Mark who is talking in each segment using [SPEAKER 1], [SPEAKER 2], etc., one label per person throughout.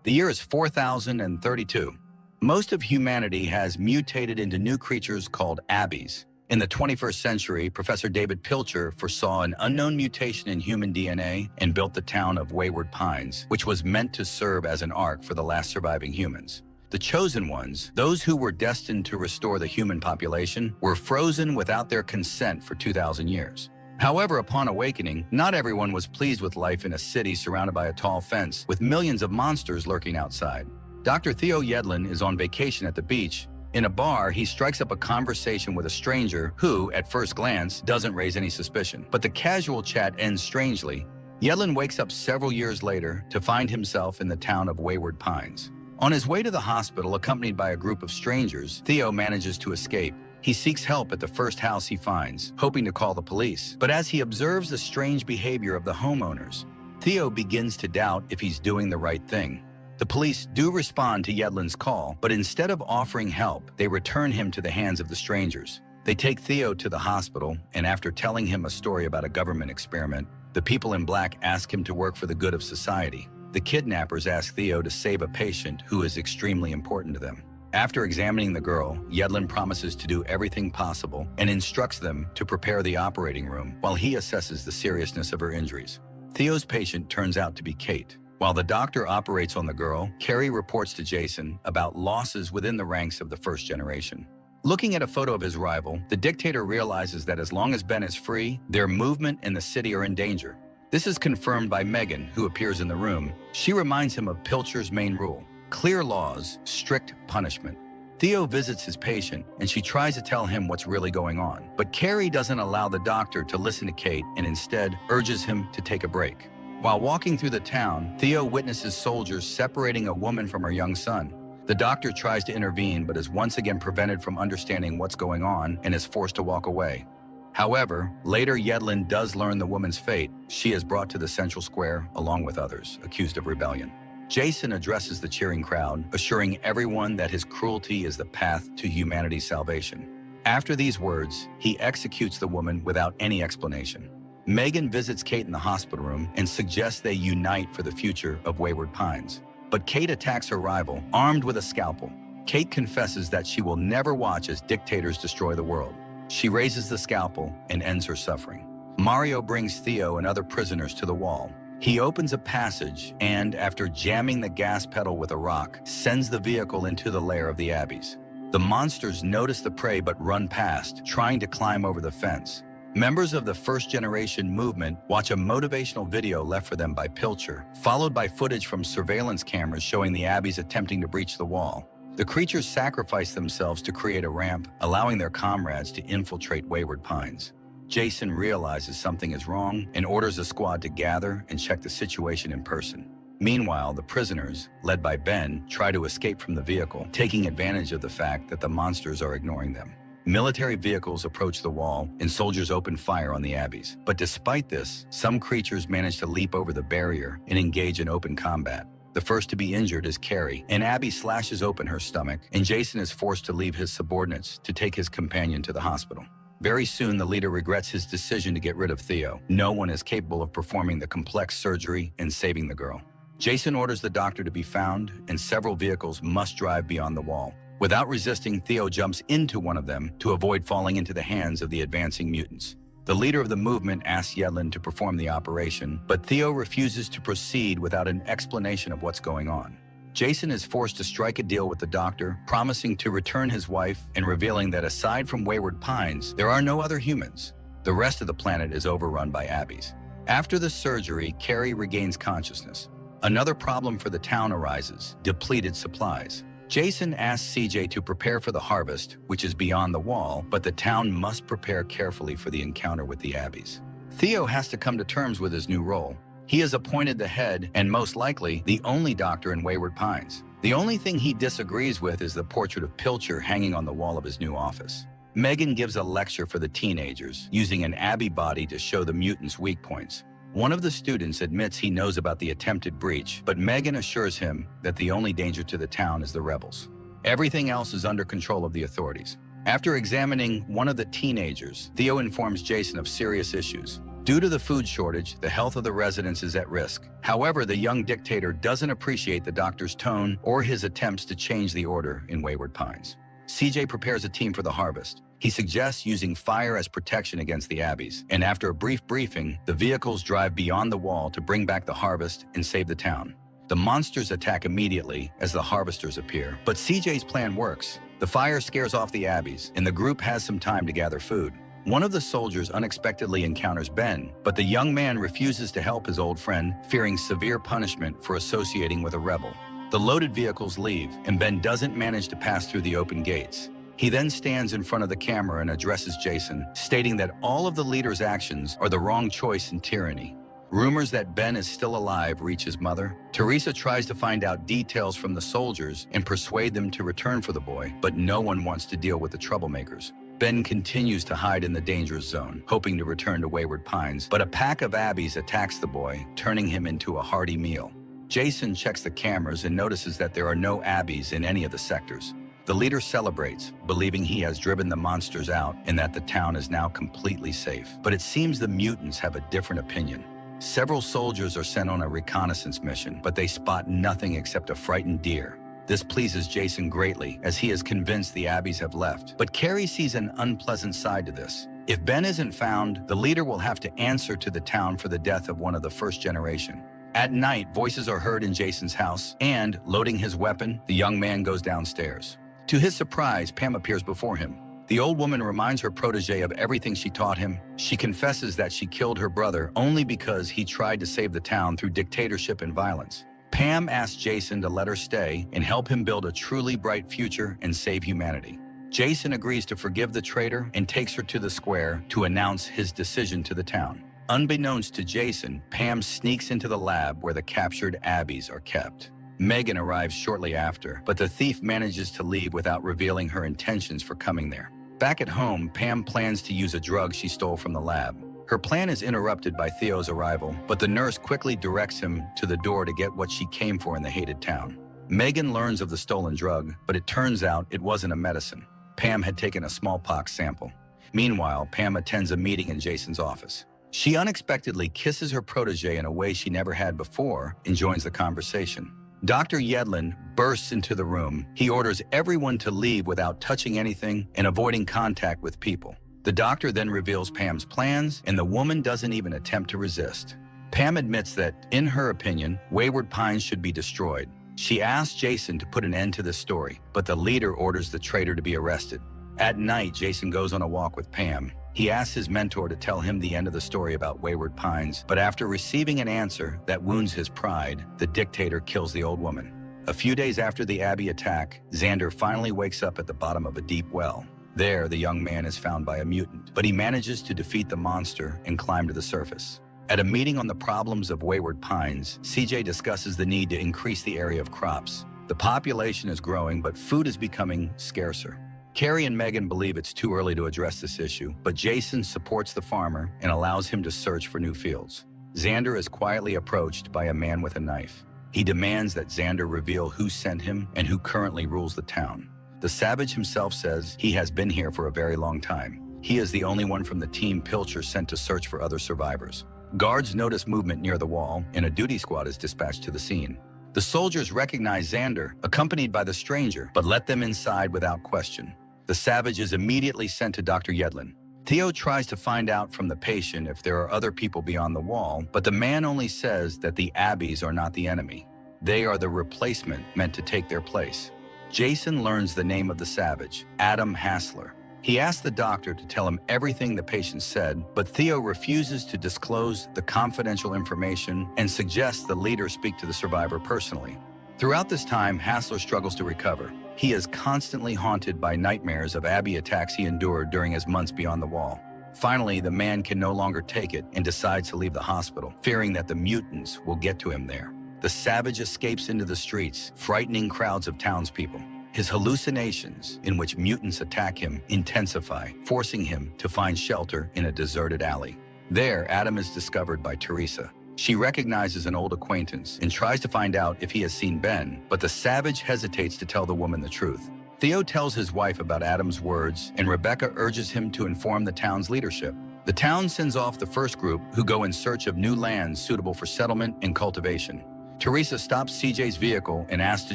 [SPEAKER 1] The year is 4032. Most of humanity has mutated into new creatures called abbeys. In the 21st century, Professor David Pilcher foresaw an unknown mutation in human DNA and built the town of Wayward Pines, which was meant to serve as an ark for the last surviving humans. The chosen ones, those who were destined to restore the human population, were frozen without their consent for 2,000 years. However, upon awakening, not everyone was pleased with life in a city surrounded by a tall fence with millions of monsters lurking outside. Dr. Theo Yedlin is on vacation at the beach. In a bar, he strikes up a conversation with a stranger who, at first glance, doesn't raise any suspicion. But the casual chat ends strangely. Yedlin wakes up several years later to find himself in the town of Wayward Pines. On his way to the hospital, accompanied by a group of strangers, Theo manages to escape. He seeks help at the first house he finds, hoping to call the police. But as he observes the strange behavior of the homeowners, Theo begins to doubt if he's doing the right thing. The police do respond to Yedlin's call, but instead of offering help, they return him to the hands of the strangers. They take Theo to the hospital, and after telling him a story about a government experiment, the people in black ask him to work for the good of society. The kidnappers ask Theo to save a patient who is extremely important to them. After examining the girl, Yedlin promises to do everything possible and instructs them to prepare the operating room while he assesses the seriousness of her injuries. Theo's patient turns out to be Kate. While the doctor operates on the girl, Carrie reports to Jason about losses within the ranks of the first generation. Looking at a photo of his rival, the dictator realizes that as long as Ben is free, their movement and the city are in danger. This is confirmed by Megan, who appears in the room. She reminds him of Pilcher's main rule: clear laws, strict punishment. Theo visits his patient, and she tries to tell him what's really going on. But Carrie doesn't allow the doctor to listen to Kate and instead urges him to take a break. While walking through the town, Theo witnesses soldiers separating a woman from her young son. The doctor tries to intervene, but is once again prevented from understanding what's going on and is forced to walk away. However, later Yedlin does learn the woman's fate. She is brought to the central square along with others, accused of rebellion. Jason addresses the cheering crowd, assuring everyone that his cruelty is the path to humanity's salvation. After these words, he executes the woman without any explanation. Megan visits Kate in the hospital room and suggests they unite for the future of Wayward Pines. But Kate attacks her rival, armed with a scalpel. Kate confesses that she will never watch as dictators destroy the world. She raises the scalpel and ends her suffering. Mario brings Theo and other prisoners to the wall. He opens a passage and, after jamming the gas pedal with a rock, sends the vehicle into the lair of the abbeys. The monsters notice the prey but run past, trying to climb over the fence. Members of the first generation movement watch a motivational video left for them by Pilcher, followed by footage from surveillance cameras showing the abbeys attempting to breach the wall. The creatures sacrifice themselves to create a ramp, allowing their comrades to infiltrate Wayward Pines. Jason realizes something is wrong and orders a squad to gather and check the situation in person. Meanwhile, the prisoners, led by Ben, try to escape from the vehicle, taking advantage of the fact that the monsters are ignoring them. Military vehicles approach the wall and soldiers open fire on the abbeys. But despite this, some creatures manage to leap over the barrier and engage in open combat. The first to be injured is Carrie. An abbey slashes open her stomach, and Jason is forced to leave his subordinates to take his companion to the hospital. Very soon, the leader regrets his decision to get rid of Theo. No one is capable of performing the complex surgery and saving the girl. Jason orders the doctor to be found, and several vehicles must drive beyond the wall. Without resisting, Theo jumps into one of them to avoid falling into the hands of the advancing mutants. The leader of the movement asks Yedlin to perform the operation, but Theo refuses to proceed without an explanation of what's going on. Jason is forced to strike a deal with the doctor, promising to return his wife and revealing that aside from Wayward Pines, there are no other humans. The rest of the planet is overrun by abbeys. After the surgery, Carrie regains consciousness. Another problem for the town arises: depleted supplies. Jason asks CJ to prepare for the harvest, which is beyond the wall, but the town must prepare carefully for the encounter with the abbeys. Theo has to come to terms with his new role. He is appointed the head and most likely the only doctor in Wayward Pines. The only thing he disagrees with is the portrait of Pilcher hanging on the wall of his new office. Megan gives a lecture for the teenagers, using an abbey body to show the mutants' weak points. One of the students admits he knows about the attempted breach, but Megan assures him that the only danger to the town is the rebels. Everything else is under control of the authorities. After examining one of the teenagers, Theo informs Jason of serious issues. Due to the food shortage, the health of the residents is at risk. However, the young dictator doesn't appreciate the doctor's tone or his attempts to change the order in Wayward Pines. CJ prepares a team for the harvest. He suggests using fire as protection against the Abbeys, and after a brief briefing, the vehicles drive beyond the wall to bring back the harvest and save the town. The monsters attack immediately as the harvesters appear, but CJ's plan works. The fire scares off the Abbeys, and the group has some time to gather food. One of the soldiers unexpectedly encounters Ben, but the young man refuses to help his old friend, fearing severe punishment for associating with a rebel. The loaded vehicles leave, and Ben doesn't manage to pass through the open gates. He then stands in front of the camera and addresses Jason, stating that all of the leader's actions are the wrong choice in tyranny. Rumors that Ben is still alive reach his mother. Teresa tries to find out details from the soldiers and persuade them to return for the boy, but no one wants to deal with the troublemakers. Ben continues to hide in the dangerous zone, hoping to return to Wayward Pines, but a pack of Abbeys attacks the boy, turning him into a hearty meal. Jason checks the cameras and notices that there are no Abbeys in any of the sectors. The leader celebrates, believing he has driven the monsters out and that the town is now completely safe. But it seems the mutants have a different opinion. Several soldiers are sent on a reconnaissance mission, but they spot nothing except a frightened deer. This pleases Jason greatly, as he is convinced the Abbeys have left. But Carrie sees an unpleasant side to this. If Ben isn't found, the leader will have to answer to the town for the death of one of the first generation. At night, voices are heard in Jason's house, and, loading his weapon, the young man goes downstairs. To his surprise, Pam appears before him. The old woman reminds her protege of everything she taught him. She confesses that she killed her brother only because he tried to save the town through dictatorship and violence. Pam asks Jason to let her stay and help him build a truly bright future and save humanity. Jason agrees to forgive the traitor and takes her to the square to announce his decision to the town. Unbeknownst to Jason, Pam sneaks into the lab where the captured Abbeys are kept. Megan arrives shortly after, but the thief manages to leave without revealing her intentions for coming there. Back at home, Pam plans to use a drug she stole from the lab. Her plan is interrupted by Theo's arrival, but the nurse quickly directs him to the door to get what she came for in the hated town. Megan learns of the stolen drug, but it turns out it wasn't a medicine. Pam had taken a smallpox sample. Meanwhile, Pam attends a meeting in Jason's office. She unexpectedly kisses her protege in a way she never had before and joins the conversation. Dr. Yedlin bursts into the room. He orders everyone to leave without touching anything and avoiding contact with people. The doctor then reveals Pam's plans, and the woman doesn't even attempt to resist. Pam admits that, in her opinion, Wayward Pines should be destroyed. She asks Jason to put an end to this story, but the leader orders the traitor to be arrested. At night, Jason goes on a walk with Pam. He asks his mentor to tell him the end of the story about Wayward Pines, but after receiving an answer that wounds his pride, the dictator kills the old woman. A few days after the Abbey attack, Xander finally wakes up at the bottom of a deep well. There, the young man is found by a mutant, but he manages to defeat the monster and climb to the surface. At a meeting on the problems of Wayward Pines, CJ discusses the need to increase the area of crops. The population is growing, but food is becoming scarcer. Carrie and Megan believe it's too early to address this issue, but Jason supports the farmer and allows him to search for new fields. Xander is quietly approached by a man with a knife. He demands that Xander reveal who sent him and who currently rules the town. The savage himself says he has been here for a very long time. He is the only one from the team Pilcher sent to search for other survivors. Guards notice movement near the wall, and a duty squad is dispatched to the scene. The soldiers recognize Xander, accompanied by the stranger, but let them inside without question. The savage is immediately sent to Dr. Yedlin. Theo tries to find out from the patient if there are other people beyond the wall, but the man only says that the Abbeys are not the enemy. They are the replacement meant to take their place. Jason learns the name of the savage, Adam Hassler. He asks the doctor to tell him everything the patient said, but Theo refuses to disclose the confidential information and suggests the leader speak to the survivor personally. Throughout this time, Hassler struggles to recover. He is constantly haunted by nightmares of Abbey attacks he endured during his months beyond the wall. Finally, the man can no longer take it and decides to leave the hospital, fearing that the mutants will get to him there. The savage escapes into the streets, frightening crowds of townspeople. His hallucinations, in which mutants attack him, intensify, forcing him to find shelter in a deserted alley. There, Adam is discovered by Teresa. She recognizes an old acquaintance and tries to find out if he has seen Ben, but the savage hesitates to tell the woman the truth. Theo tells his wife about Adam's words, and Rebecca urges him to inform the town's leadership. The town sends off the first group, who go in search of new lands suitable for settlement and cultivation. Teresa stops CJ's vehicle and asks to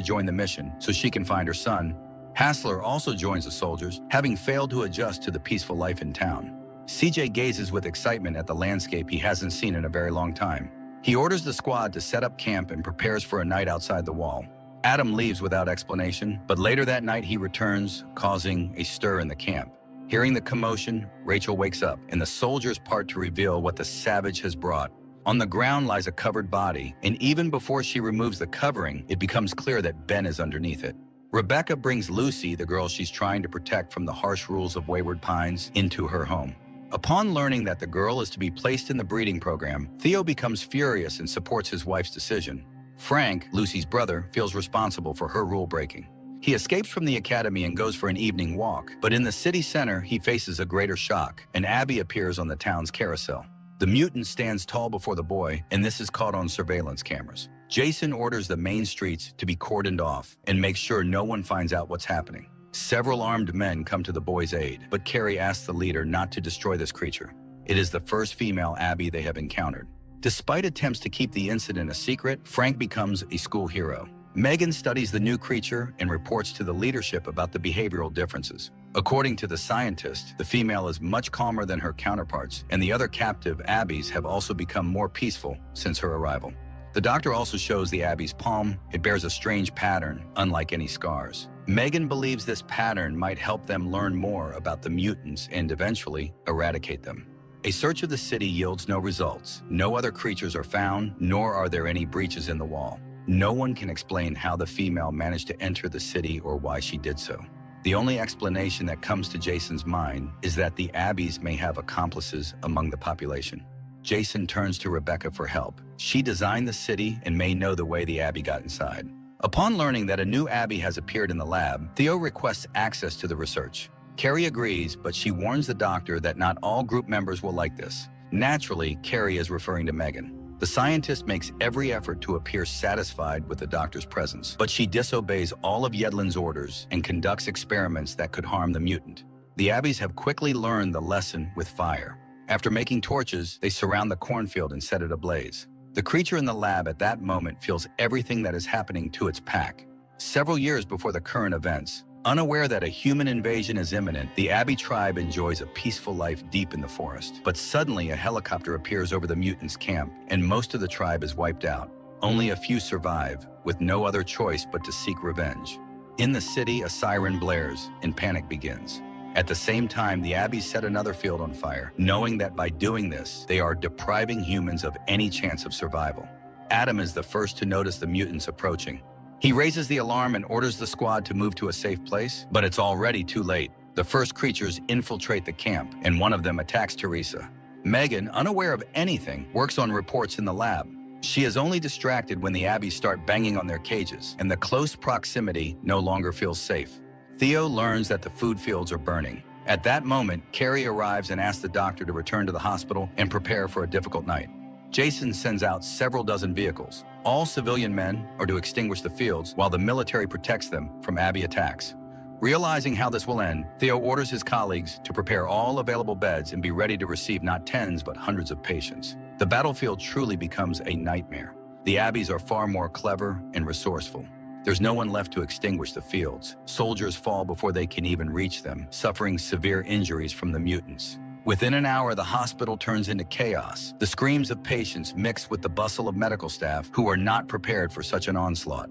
[SPEAKER 1] join the mission so she can find her son. Hassler also joins the soldiers, having failed to adjust to the peaceful life in town. CJ gazes with excitement at the landscape he hasn't seen in a very long time. He orders the squad to set up camp and prepares for a night outside the wall. Adam leaves without explanation, but later that night he returns, causing a stir in the camp. Hearing the commotion, Rachel wakes up, and the soldiers part to reveal what the savage has brought. On the ground lies a covered body, and even before she removes the covering, it becomes clear that Ben is underneath it. Rebecca brings Lucy, the girl she's trying to protect from the harsh rules of Wayward Pines, into her home. Upon learning that the girl is to be placed in the breeding program, Theo becomes furious and supports his wife's decision. Frank, Lucy's brother, feels responsible for her rule-breaking. He escapes from the academy and goes for an evening walk, but in the city center, he faces a greater shock, and Abby appears on the town's carousel. The mutant stands tall before the boy, and this is caught on surveillance cameras. Jason orders the main streets to be cordoned off and makes sure no one finds out what's happening. Several armed men come to the boy's aid, but Carrie asks the leader not to destroy this creature. It is the first female Abby they have encountered. Despite attempts to keep the incident a secret, Frank becomes a school hero. Megan studies the new creature and reports to the leadership about the behavioral differences. According to the scientist, the female is much calmer than her counterparts, and the other captive Abbies have also become more peaceful since her arrival. The doctor also shows the Abby's palm. It bears a strange pattern, unlike any scars. Megan believes this pattern might help them learn more about the mutants and eventually eradicate them. A search of the city yields no results. No other creatures are found, nor are there any breaches in the wall. No one can explain how the female managed to enter the city or why she did so. The only explanation that comes to Jason's mind is that the Abbies may have accomplices among the population. Jason turns to Rebecca for help. She designed the city and may know the way the Abbey got inside. Upon learning that a new Abbey has appeared in the lab, Theo requests access to the research. Carrie agrees, but she warns the doctor that not all group members will like this. Naturally, Carrie is referring to Megan. The scientist makes every effort to appear satisfied with the doctor's presence, but she disobeys all of Yedlin's orders and conducts experiments that could harm the mutant. The Abbies have quickly learned the lesson with fire. After making torches, they surround the cornfield and set it ablaze. The creature in the lab at that moment feels everything that is happening to its pack. Several years before the current events, unaware that a human invasion is imminent, the Abbey tribe enjoys a peaceful life deep in the forest. But suddenly a helicopter appears over the mutants' camp, and most of the tribe is wiped out. Only a few survive, with no other choice but to seek revenge. In the city, a siren blares, and panic begins. At the same time, the Abbies set another field on fire, knowing that by doing this, they are depriving humans of any chance of survival. Adam is the first to notice the mutants approaching. He raises the alarm and orders the squad to move to a safe place, but it's already too late. The first creatures infiltrate the camp, and one of them attacks Teresa. Megan, unaware of anything, works on reports in the lab. She is only distracted when the Abbies start banging on their cages, and the close proximity no longer feels safe. Theo learns that the food fields are burning. At that moment, Carrie arrives and asks the doctor to return to the hospital and prepare for a difficult night. Jason sends out several dozen vehicles. All civilian men are to extinguish the fields while the military protects them from Abbey attacks. Realizing how this will end, Theo orders his colleagues to prepare all available beds and be ready to receive not tens but hundreds of patients. The battlefield truly becomes a nightmare. The Abbies are far more clever and resourceful. There's no one left to extinguish the fields. Soldiers fall before they can even reach them, suffering severe injuries from the mutants. Within an hour, the hospital turns into chaos. The screams of patients mix with the bustle of medical staff who are not prepared for such an onslaught.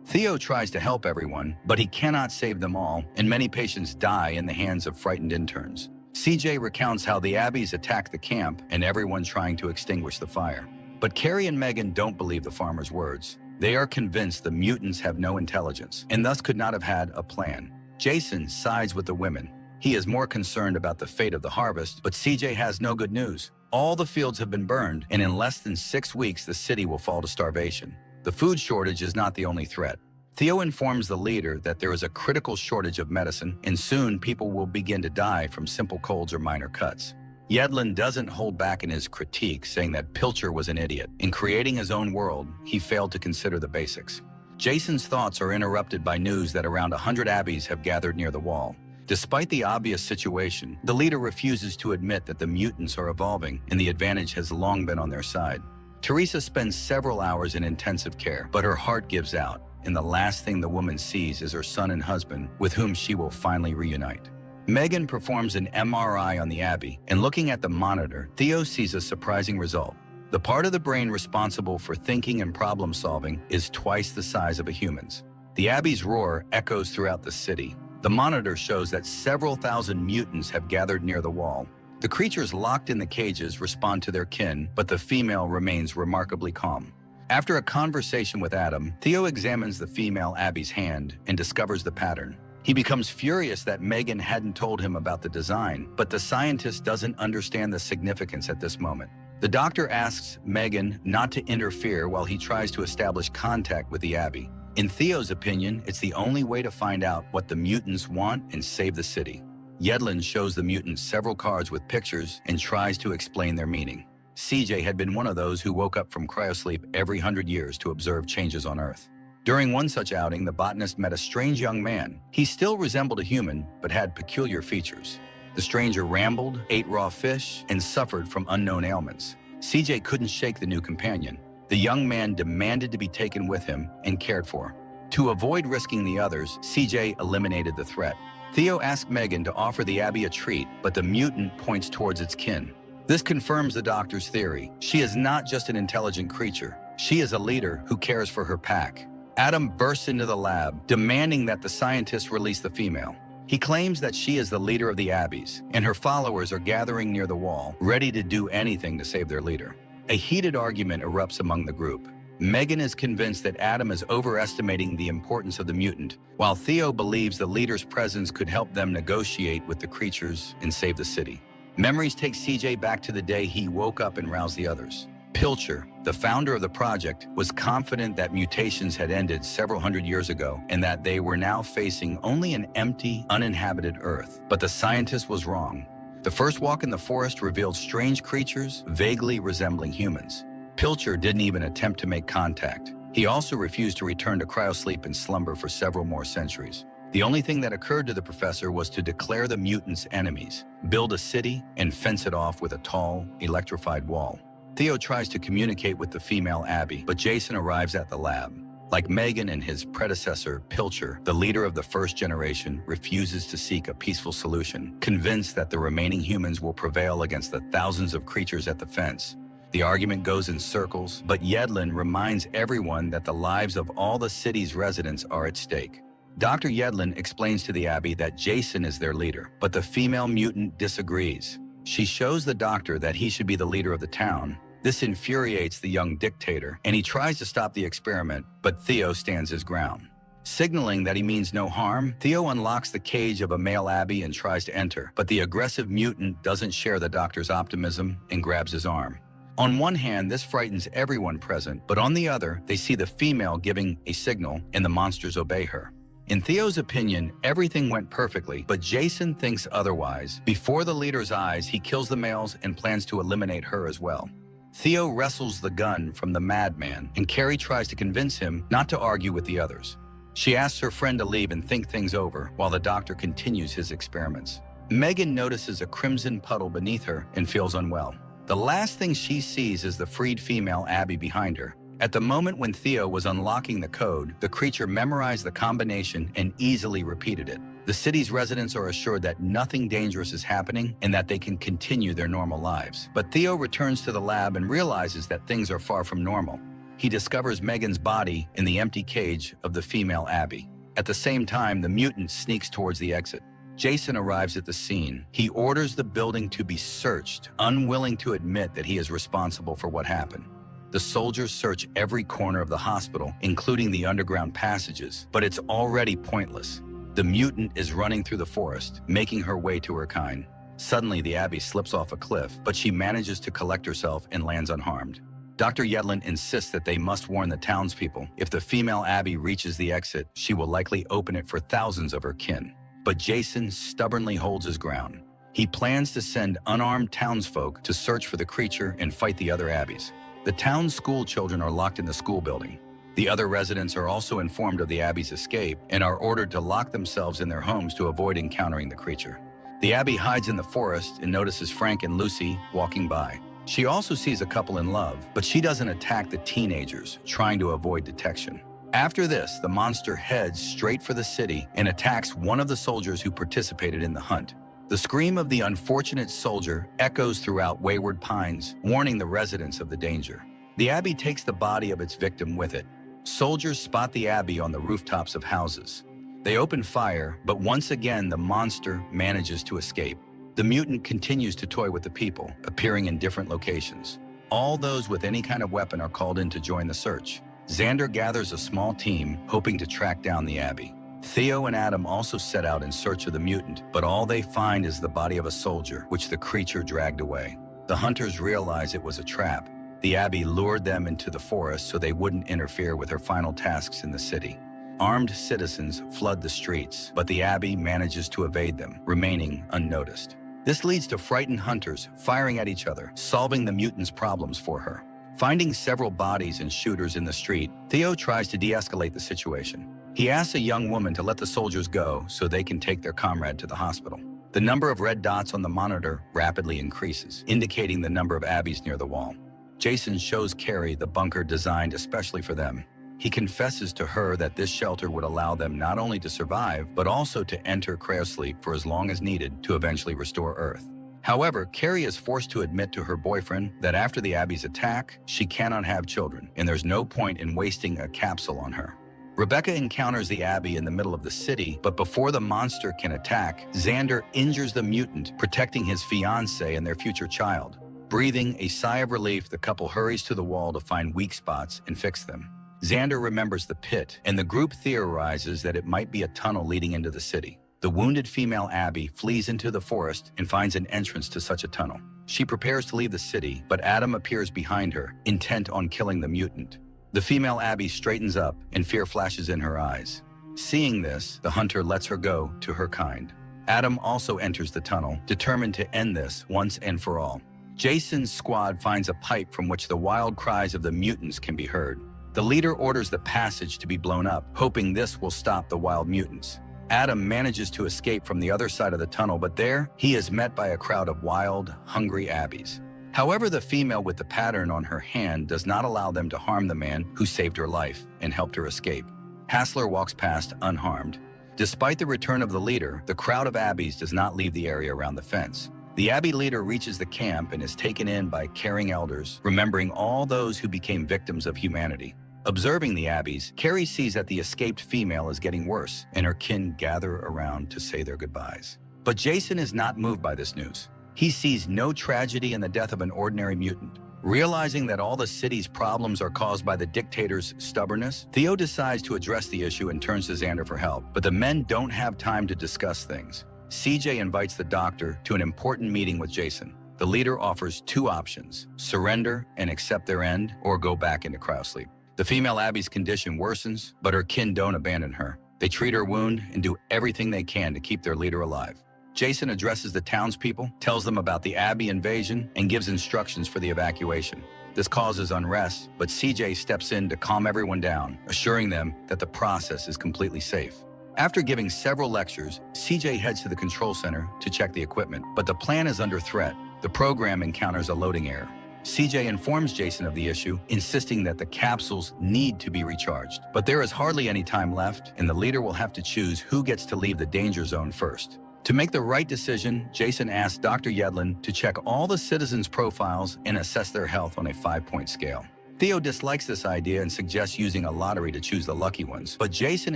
[SPEAKER 1] Theo tries to help everyone, but he cannot save them all, and many patients die in the hands of frightened interns. CJ recounts how the Abbies attack the camp and everyone trying to extinguish the fire. But Carrie and Megan don't believe the farmer's words. They are convinced the mutants have no intelligence and thus could not have had a plan. Jason sides with the women. He is more concerned about the fate of the harvest, but CJ has no good news. All the fields have been burned, and in less than 6 weeks, the city will fall to starvation. The food shortage is not the only threat. Theo informs the leader that there is a critical shortage of medicine, and soon people will begin to die from simple colds or minor cuts. Yedlin doesn't hold back in his critique, saying that Pilcher was an idiot. In creating his own world, he failed to consider the basics. Jason's thoughts are interrupted by news that around 100 Abbeys have gathered near the wall. Despite the obvious situation, the leader refuses to admit that the mutants are evolving and the advantage has long been on their side. Teresa spends several hours in intensive care, but her heart gives out, and the last thing the woman sees is her son and husband, with whom she will finally reunite. Megan performs an MRI on the Abbey, and looking at the monitor, Theo sees a surprising result. The part of the brain responsible for thinking and problem-solving is twice the size of a human's. The Abbey's roar echoes throughout the city. The monitor shows that several thousand mutants have gathered near the wall. The creatures locked in the cages respond to their kin, but the female remains remarkably calm. After a conversation with Adam, Theo examines the female Abbey's hand and discovers the pattern. He becomes furious that Megan hadn't told him about the design, but the scientist doesn't understand the significance at this moment. The doctor asks Megan not to interfere while he tries to establish contact with the Abbey. In Theo's opinion, it's the only way to find out what the mutants want and save the city. Yedlin shows the mutants several cards with pictures and tries to explain their meaning. CJ had been one of those who woke up from cryosleep every 100 years to observe changes on Earth. During one such outing, the botanist met a strange young man. He still resembled a human, but had peculiar features. The stranger rambled, ate raw fish, and suffered from unknown ailments. CJ couldn't shake the new companion. The young man demanded to be taken with him and cared for. To avoid risking the others, CJ eliminated the threat. Theo asked Megan to offer the Abbey a treat, but the mutant points towards its kin. This confirms the doctor's theory. She is not just an intelligent creature. She is a leader who cares for her pack. Adam bursts into the lab, demanding that the scientists release the female. He claims that she is the leader of the Abbeys, and her followers are gathering near the wall, ready to do anything to save their leader. A heated argument erupts among the group. Megan is convinced that Adam is overestimating the importance of the mutant, while Theo believes the leader's presence could help them negotiate with the creatures and save the city. Memories take CJ back to the day he woke up and roused the others. Pilcher, the founder of the project, was confident that mutations had ended several hundred years ago and that they were now facing only an empty, uninhabited Earth. But the scientist was wrong. The first walk in the forest revealed strange creatures vaguely resembling humans. Pilcher didn't even attempt to make contact. He also refused to return to cryosleep and slumber for several more centuries. The only thing that occurred to the professor was to declare the mutants enemies, build a city, and fence it off with a tall, electrified wall. Theo tries to communicate with the female Abbey, but Jason arrives at the lab. Like Megan and his predecessor, Pilcher, the leader of the first generation refuses to seek a peaceful solution, convinced that the remaining humans will prevail against the thousands of creatures at the fence. The argument goes in circles, but Yedlin reminds everyone that the lives of all the city's residents are at stake. Dr. Yedlin explains to the Abbey that Jason is their leader, but the female mutant disagrees. She shows the doctor that he should be the leader of the town. This infuriates the young dictator, and he tries to stop the experiment, but Theo stands his ground. Signaling that he means no harm, Theo unlocks the cage of a male Abbey and tries to enter, but the aggressive mutant doesn't share the doctor's optimism and grabs his arm. On one hand, this frightens everyone present, but on the other, they see the female giving a signal and the monsters obey her. In Theo's opinion, everything went perfectly, but Jason thinks otherwise. Before the leader's eyes, he kills the males and plans to eliminate her as well. Theo wrestles the gun from the madman, and Carrie tries to convince him not to argue with the others. She asks her friend to leave and think things over, while the doctor continues his experiments. Megan notices a crimson puddle beneath her and feels unwell. The last thing she sees is the freed female Abbey behind her. At the moment when Theo was unlocking the code, the creature memorized the combination and easily repeated it. The city's residents are assured that nothing dangerous is happening and that they can continue their normal lives. But Theo returns to the lab and realizes that things are far from normal. He discovers Megan's body in the empty cage of the female Abbey. At the same time, the mutant sneaks towards the exit. Jason arrives at the scene. He orders the building to be searched, unwilling to admit that he is responsible for what happened. The soldiers search every corner of the hospital, including the underground passages, but it's already pointless. The mutant is running through the forest, making her way to her kind. Suddenly, the Abbey slips off a cliff, but she manages to collect herself and lands unharmed. Dr. Yedlin insists that they must warn the townspeople. If the female Abbey reaches the exit, she will likely open it for thousands of her kin. But Jason stubbornly holds his ground. He plans to send unarmed townsfolk to search for the creature and fight the other Abbeys. The town's school children are locked in the school building. The other residents are also informed of the Abbey's escape and are ordered to lock themselves in their homes to avoid encountering the creature. The Abbey hides in the forest and notices Frank and Lucy walking by. She also sees a couple in love, but she doesn't attack the teenagers, trying to avoid detection. After this, the monster heads straight for the city and attacks one of the soldiers who participated in the hunt. The scream of the unfortunate soldier echoes throughout Wayward Pines, warning the residents of the danger. The Abbey takes the body of its victim with it. Soldiers spot the Abbey on the rooftops of houses. They open fire, but once again the monster manages to escape. The mutant continues to toy with the people, appearing in different locations. All those with any kind of weapon are called in to join the search. Xander gathers a small team, hoping to track down the Abbey. Theo and Adam also set out in search of the mutant, but all they find is the body of a soldier, which the creature dragged away. The hunters realize it was a trap. The Abbey lured them into the forest so they wouldn't interfere with her final tasks in the city. Armed citizens flood the streets, but the Abbey manages to evade them, remaining unnoticed. This leads to frightened hunters firing at each other, solving the mutant's problems for her. Finding several bodies and shooters in the street, Theo tries to de-escalate the situation. He asks a young woman to let the soldiers go so they can take their comrade to the hospital. The number of red dots on the monitor rapidly increases, indicating the number of Abbeys near the wall. Jason shows Carrie the bunker designed especially for them. He confesses to her that this shelter would allow them not only to survive, but also to enter cryosleep for as long as needed to eventually restore Earth. However, Carrie is forced to admit to her boyfriend that after the Abbey's attack, she cannot have children, and there's no point in wasting a capsule on her. Rebecca encounters the Abbey in the middle of the city, but before the monster can attack, Xander injures the mutant, protecting his fiancée and their future child. Breathing a sigh of relief, the couple hurries to the wall to find weak spots and fix them. Xander remembers the pit, and the group theorizes that it might be a tunnel leading into the city. The wounded female Abbey flees into the forest and finds an entrance to such a tunnel. She prepares to leave the city, but Adam appears behind her, intent on killing the mutant. The female Abbey straightens up, and fear flashes in her eyes. Seeing this, the hunter lets her go to her kind. Adam also enters the tunnel, determined to end this once and for all. Jason's squad finds a pipe from which the wild cries of the mutants can be heard. The leader orders the passage to be blown up, hoping this will stop the wild mutants. Adam manages to escape from the other side of the tunnel, but there, he is met by a crowd of wild, hungry Abbeys. However, the female with the pattern on her hand does not allow them to harm the man who saved her life and helped her escape. Hassler walks past unharmed. Despite the return of the leader, the crowd of Abbeys does not leave the area around the fence. The Abbey leader reaches the camp and is taken in by caring elders, remembering all those who became victims of humanity. Observing the Abbeys, Carrie sees that the escaped female is getting worse, and her kin gather around to say their goodbyes. But Jason is not moved by this news. He sees no tragedy in the death of an ordinary mutant. Realizing that all the city's problems are caused by the dictator's stubbornness, Theo decides to address the issue and turns to Xander for help, but the men don't have time to discuss things. CJ invites the doctor to an important meeting with Jason. The leader offers two options: surrender and accept their end, or go back into cryosleep. The female Abbey's condition worsens, but her kin don't abandon her. They treat her wound and do everything they can to keep their leader alive. Jason addresses the townspeople, tells them about the Abbey invasion, and gives instructions for the evacuation. This causes unrest, but CJ steps in to calm everyone down, assuring them that the process is completely safe. After giving several lectures, CJ heads to the control center to check the equipment, but the plan is under threat. The program encounters a loading error. CJ informs Jason of the issue, insisting that the capsules need to be recharged. But there is hardly any time left, and the leader will have to choose who gets to leave the danger zone first. To make the right decision, Jason asks Dr. Yedlin to check all the citizens' profiles and assess their health on a 5-point scale. Theo dislikes this idea and suggests using a lottery to choose the lucky ones, but Jason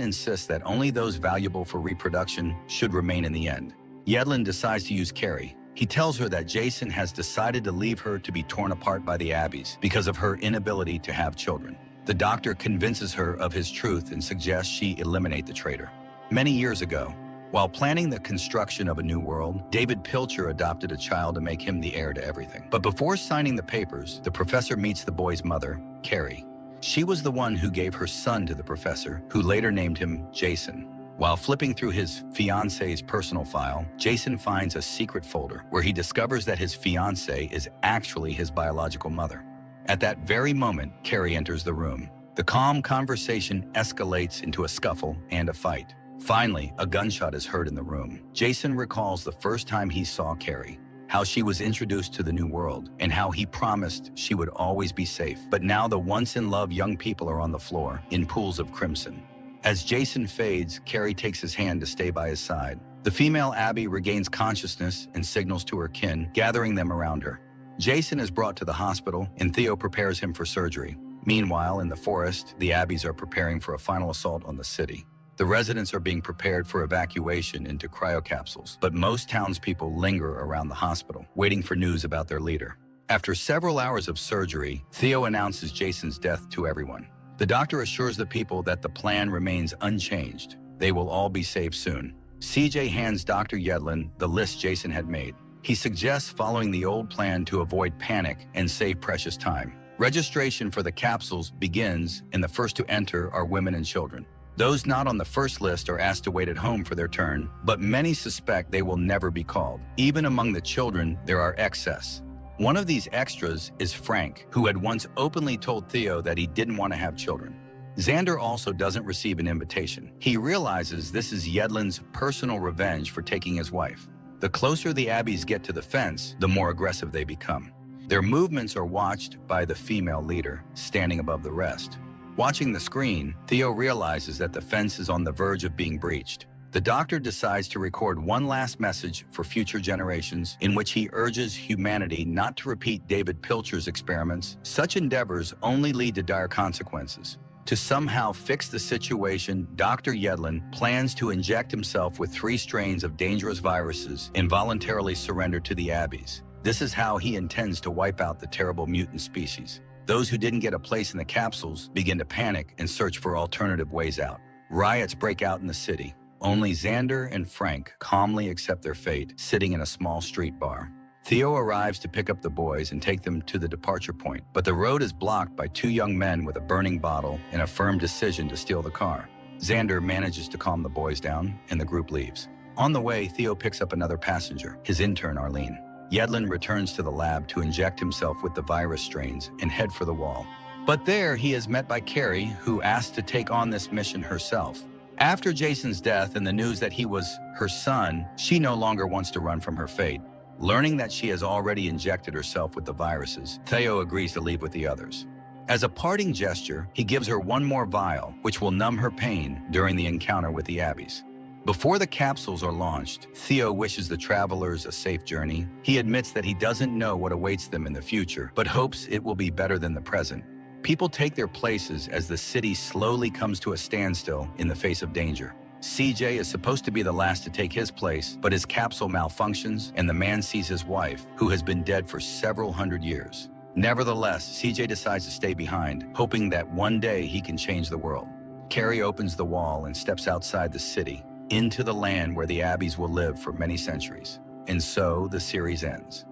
[SPEAKER 1] insists that only those valuable for reproduction should remain in the end. Yedlin decides to use Carrie. He tells her that Jason has decided to leave her to be torn apart by the Abbeys because of her inability to have children. The doctor convinces her of his truth and suggests she eliminate the traitor. Many years ago, while planning the construction of a new world, David Pilcher adopted a child to make him the heir to everything. But before signing the papers, the professor meets the boy's mother, Carrie. She was the one who gave her son to the professor, who later named him Jason. While flipping through his fiancée's personal file, Jason finds a secret folder where he discovers that his fiancée is actually his biological mother. At that very moment, Carrie enters the room. The calm conversation escalates into a scuffle and a fight. Finally, a gunshot is heard in the room. Jason recalls the first time he saw Carrie, how she was introduced to the new world, and how he promised she would always be safe. But now the once-in-love young people are on the floor, in pools of crimson. As Jason fades, Carrie takes his hand to stay by his side. The female Abby regains consciousness and signals to her kin, gathering them around her. Jason is brought to the hospital, and Theo prepares him for surgery. Meanwhile, in the forest, the Abbeys are preparing for a final assault on the city. The residents are being prepared for evacuation into cryocapsules, but most townspeople linger around the hospital, waiting for news about their leader. After several hours of surgery, Theo announces Jason's death to everyone. The doctor assures the people that the plan remains unchanged. They will all be saved soon. CJ hands Dr. Yedlin the list Jason had made. He suggests following the old plan to avoid panic and save precious time. Registration for the capsules begins, and the first to enter are women and children. Those not on the first list are asked to wait at home for their turn, but many suspect they will never be called. Even among the children, there are excess. One of these extras is Frank, who had once openly told Theo that he didn't want to have children. Xander also doesn't receive an invitation. He realizes this is Yedlin's personal revenge for taking his wife. The closer the Abbeys get to the fence, the more aggressive they become. Their movements are watched by the female leader, standing above the rest. Watching the screen, Theo realizes that the fence is on the verge of being breached. The doctor decides to record one last message for future generations in which he urges humanity not to repeat David Pilcher's experiments. Such endeavors only lead to dire consequences. To somehow fix the situation, Dr. Yedlin plans to inject himself with 3 strains of dangerous viruses and voluntarily surrender to the Abbeys. This is how he intends to wipe out the terrible mutant species. Those who didn't get a place in the capsules begin to panic and search for alternative ways out. Riots break out in the city. Only Xander and Frank calmly accept their fate, sitting in a small street bar. Theo arrives to pick up the boys and take them to the departure point, but the road is blocked by 2 young men with a burning bottle and a firm decision to steal the car. Xander manages to calm the boys down, and the group leaves. On the way, Theo picks up another passenger, his intern Arlene. Yedlin returns to the lab to inject himself with the virus strains and head for the wall. But there, he is met by Carrie, who asks to take on this mission herself. After Jason's death and the news that he was her son, she no longer wants to run from her fate. Learning that she has already injected herself with the viruses, Theo agrees to leave with the others. As a parting gesture, he gives her one more vial, which will numb her pain during the encounter with the Abbeys. Before the capsules are launched, Theo wishes the travelers a safe journey. He admits that he doesn't know what awaits them in the future, but hopes it will be better than the present. People take their places as the city slowly comes to a standstill in the face of danger. CJ is supposed to be the last to take his place, but his capsule malfunctions and the man sees his wife, who has been dead for several hundred years. Nevertheless, CJ decides to stay behind, hoping that one day he can change the world. Carrie opens the wall and steps outside the city, into the land where the Abbeys will live for many centuries. And so the series ends.